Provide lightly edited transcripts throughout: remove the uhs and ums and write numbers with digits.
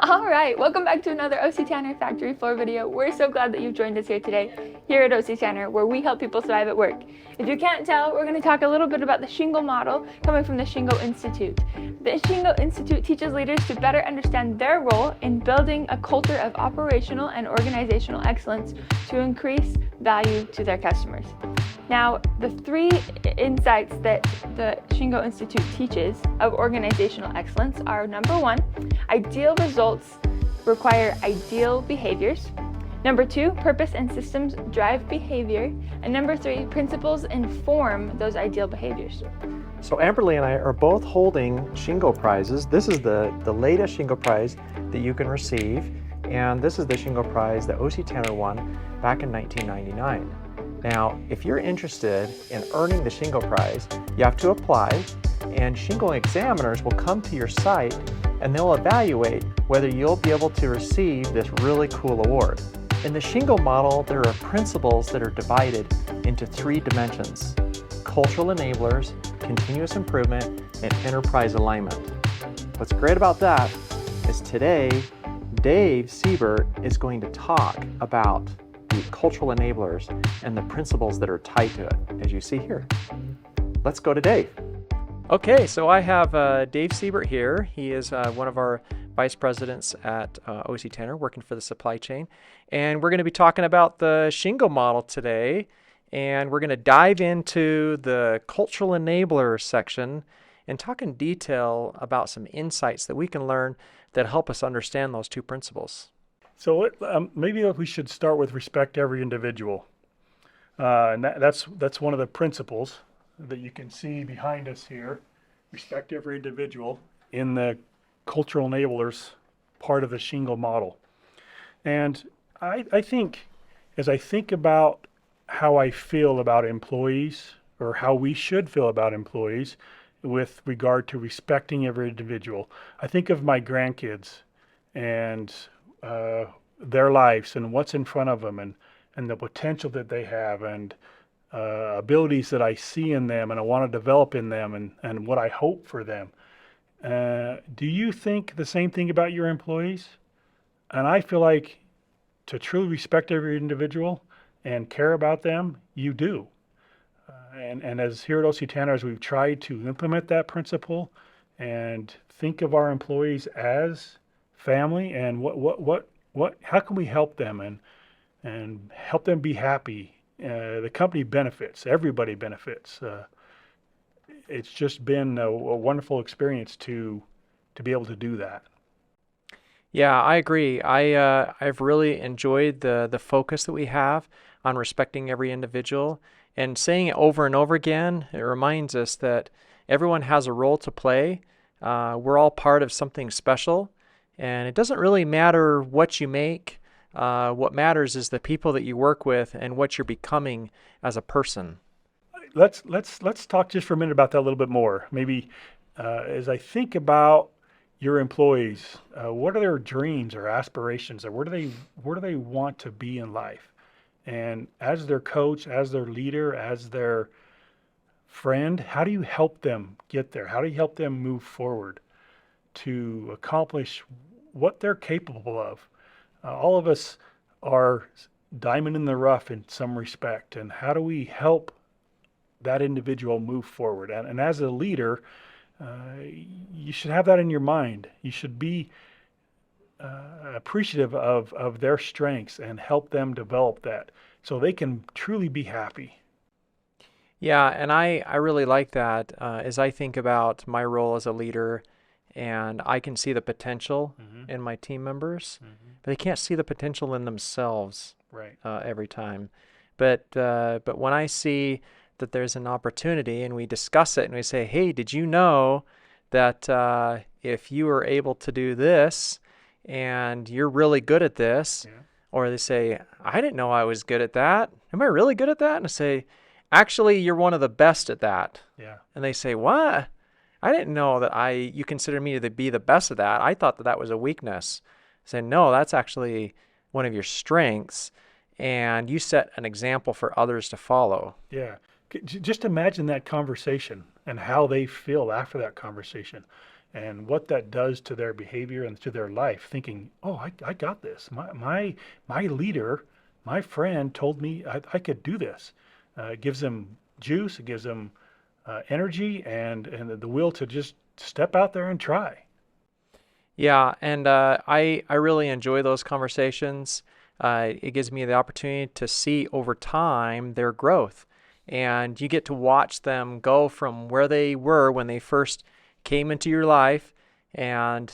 All right, welcome back to another O.C.Tanner factory floor video. We're so glad that you've joined us here today, here at O.C.Tanner, where we help people thrive at work. If you can't tell, we're going to talk a little bit about the Shingo Model coming from the Shingo Institute. The Shingo Institute teaches leaders to better understand their role in building a culture of operational and organizational excellence to increase value to their customers. Now, the three insights that the Shingo Institute teaches of organizational excellence are: number one, ideal results require ideal behaviors. Number two, purpose and systems drive behavior. And number three, principles inform those ideal behaviors. So Amberly and I are both holding Shingo prizes. This is the latest Shingo prize that you can receive. And this is the Shingo prize that O.C.Tanner won back in 1999. Now, if you're interested in earning the Shingo prize, you have to apply, and Shingo examiners will come to your site and they'll evaluate whether you'll be able to receive this really cool award. In the Shingo model, there are principles that are divided into three dimensions: cultural enablers, continuous improvement, and enterprise alignment. What's great about that is today, Dave Siebert is going to talk about the cultural enablers and the principles that are tied to it, as you see here. Let's go to Dave. Okay, so I have Dave Siebert here. He is one of our vice presidents at O.C.Tanner, working for the supply chain. And we're going to be talking about the Shingo model today. And we're going to dive into the cultural enabler section and talk in detail about some insights that we can learn that help us understand those two principles. So maybe we should start with respect every individual. And that's one of the principles that you can see behind us here. Respect every individual in the cultural enablers part of the Shingo model. And I think, as I think about how I feel about employees, or how we should feel about employees with regard to respecting every individual, I think of my grandkids and their lives and what's in front of them, and the potential that they have, and abilities that I see in them and I want to develop in them, and what I hope for them. Do you think the same thing about your employees? And I feel like to truly respect every individual and care about them, you do. And as here at O.C.Tanner, as we've tried to implement that principle and think of our employees as family, and how can we help them and help them be happy? The company benefits, everybody benefits. It's just been a wonderful experience to be able to do that. Yeah, I agree. I've really enjoyed the focus that we have on respecting every individual, and saying it over and over again. It reminds us that everyone has a role to play. We're all part of something special, and it doesn't really matter what you make. What matters is the people that you work with and what you're becoming as a person. Let's talk just for a minute about that a little bit more. Maybe as I think about your employees, what are their dreams or aspirations, or where do they want to be in life? And as their coach, as their leader, as their friend, how do you help them get there? How do you help them move forward to accomplish what they're capable of? All of us are diamond in the rough in some respect, and how do we help that individual move forward? And as a leader, you should have that in your mind. You should be appreciative of their strengths and help them develop that so they can truly be happy. Yeah, and I really like that as I think about my role as a leader, and I can see the potential in my team members, but they can't see the potential in themselves every time. But when I see that there's an opportunity and we discuss it and we say, hey, did you know that if you were able to do this and you're really good at this, or they say, I didn't know I was good at that. Am I really good at that? And I say, actually, you're one of the best at that. Yeah. And they say, what? I didn't know that you consider me to be the best at that. I thought that was a weakness. I say, no, that's actually one of your strengths, and you set an example for others to follow. Yeah. Just imagine that conversation and how they feel after that conversation. and what that does to their behavior and to their life, thinking, oh, I got this. My leader, my friend told me I could do this. It gives them juice, it gives them energy and the will to just step out there and try. Yeah, and I really enjoy those conversations. It gives me the opportunity to see over time their growth, and you get to watch them go from where they were when they first came into your life, and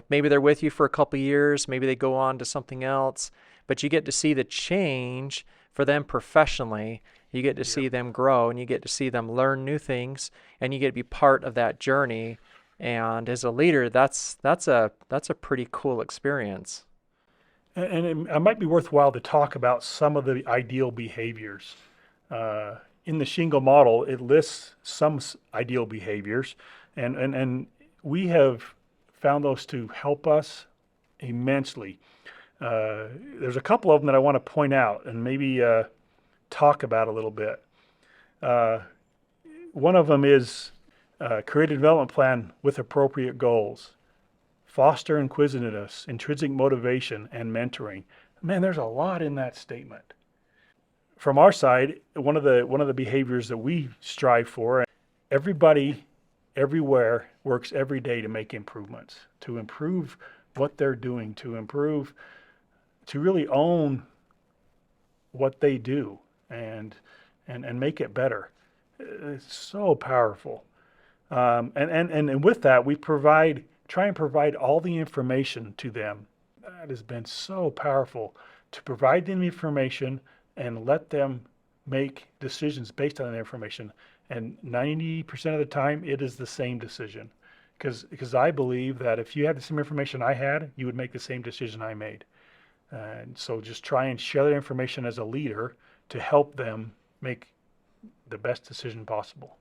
maybe they're with you for a couple of years, maybe they go on to something else, but you get to see the change for them professionally. You get to see them grow, and you get to see them learn new things, and you get to be part of that journey. And as a leader, that's a pretty cool experience. And it might be worthwhile to talk about some of the ideal behaviors. In the Shingo model, it lists some ideal behaviors, and we have found those to help us immensely. There's a couple of them that I want to point out and maybe talk about a little bit. One of them is create a development plan with appropriate goals. Foster inquisitiveness, intrinsic motivation, and mentoring. Man, there's a lot in that statement. From our side, one of the behaviors that we strive for, everybody, everywhere works every day to make improvements, to improve what they're doing, to really own what they do and make it better. It's so powerful. And with that, we try and provide all the information to them. That has been so powerful, to provide them information and let them make decisions based on that information. And 90% of the time, it is the same decision. Because I believe that if you had the same information I had, you would make the same decision I made. And so just try and share that information as a leader to help them make the best decision possible.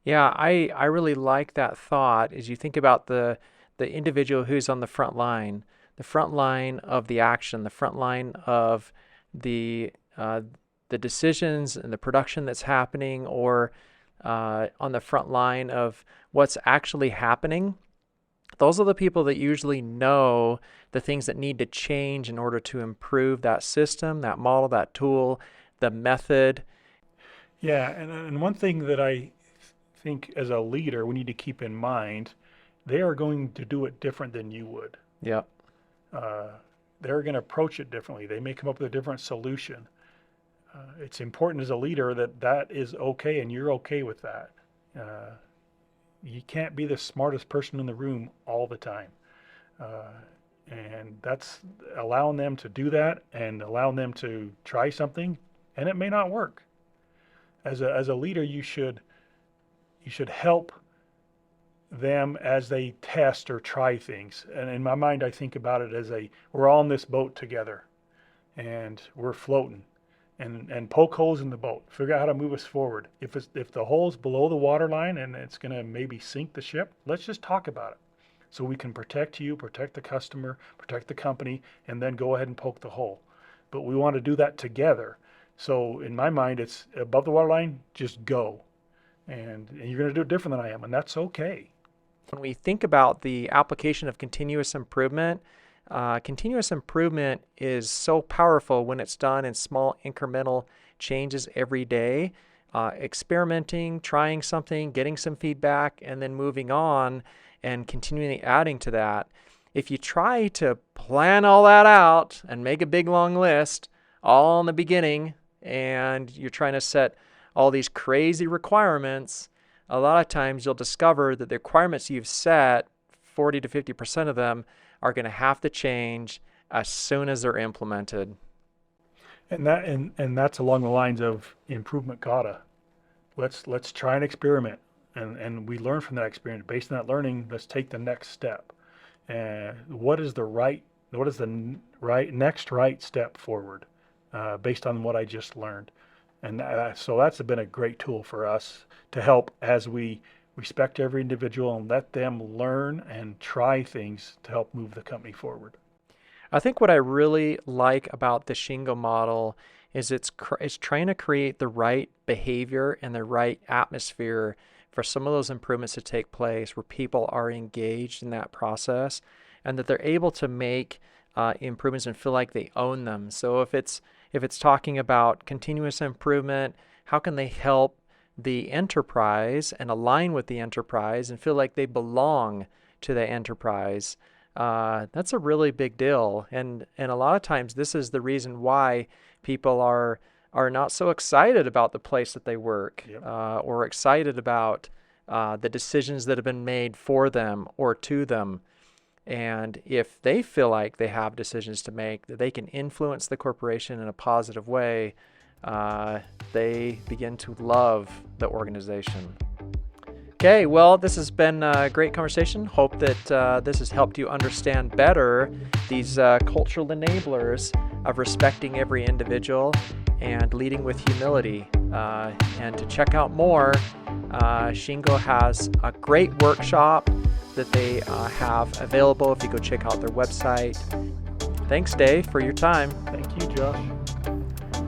Yeah, I really like that thought as you think about the individual who's on the front line of the action, the front line of the decisions and the production that's happening, or on the front line of what's actually happening. Those are the people that usually know the things that need to change in order to improve that system, that model, that tool, the method. Yeah, and one thing that I think as a leader we need to keep in mind, they are going to do it different than you would. Yeah. They're going to approach it differently. They may come up with a different solution. It's important as a leader that is okay and you're okay with that. You can't be the smartest person in the room all the time. And that's allowing them to do that and allowing them to try something, and it may not work. As a leader, you should help them as they test or try things. And in my mind, I think about it as we're all in this boat together and we're floating, and poke holes in the boat, figure out how to move us forward. If the hole's below the water line and it's going to maybe sink the ship, let's just talk about it. So we can protect you, protect the customer, protect the company, and then go ahead and poke the hole. But we want to do that together. So in my mind, it's above the water line, just go. And you're going to do it different than I am, and that's okay. When we think about the application of continuous improvement is so powerful when it's done in small incremental changes every day, experimenting, trying something, getting some feedback, and then moving on and continually adding to that. If you try to plan all that out and make a big long list all in the beginning, and you're trying to set all these crazy requirements, a lot of times you'll discover that the requirements you've set, 40 to 50% of them, are going to have to change as soon as they're implemented. And that's along the lines of improvement kata. Let's try and experiment, and we learn from that experience. Based on that learning, let's take the next step. And what is the next right step forward, based on what I just learned. And so that's been a great tool for us to help as we respect every individual and let them learn and try things to help move the company forward. I think what I really like about the Shingo model is it's trying to create the right behavior and the right atmosphere for some of those improvements to take place where people are engaged in that process and that they're able to make improvements and feel like they own them. So if it's talking about continuous improvement, how can they help the enterprise and align with the enterprise and feel like they belong to the enterprise? That's a really big deal. And a lot of times this is the reason why people are not so excited about the place that they work, Yep. or excited about the decisions that have been made for them or to them. And if they feel like they have decisions to make, that they can influence the corporation in a positive way, they begin to love the organization. Okay, well, this has been a great conversation. Hope that this has helped you understand better these cultural enablers of respecting every individual and leading with humility. And to check out more, Shingo has a great workshop that they have available if you go check out their website. Thanks, Dave, for your time. Thank you, Josh.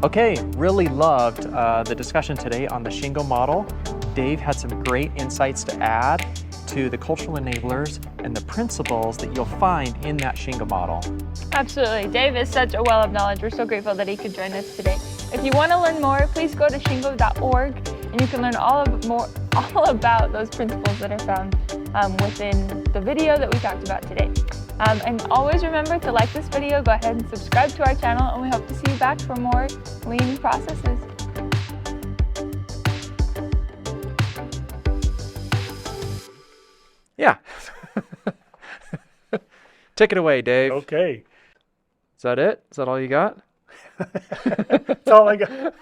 Okay, really loved the discussion today on the Shingo model. Dave had some great insights to add to the cultural enablers and the principles that you'll find in that Shingo model. Absolutely. Dave is such a well of knowledge. We're so grateful that he could join us today. If you want to learn more, please go to shingo.org and you can learn all about those principles that are found within the video that we talked about today. And always remember to like this video, go ahead and subscribe to our channel, and we hope to see you back for more lean processes. Yeah. Take it away, Dave. Okay. Is that it? Is that all you got? That's all I got.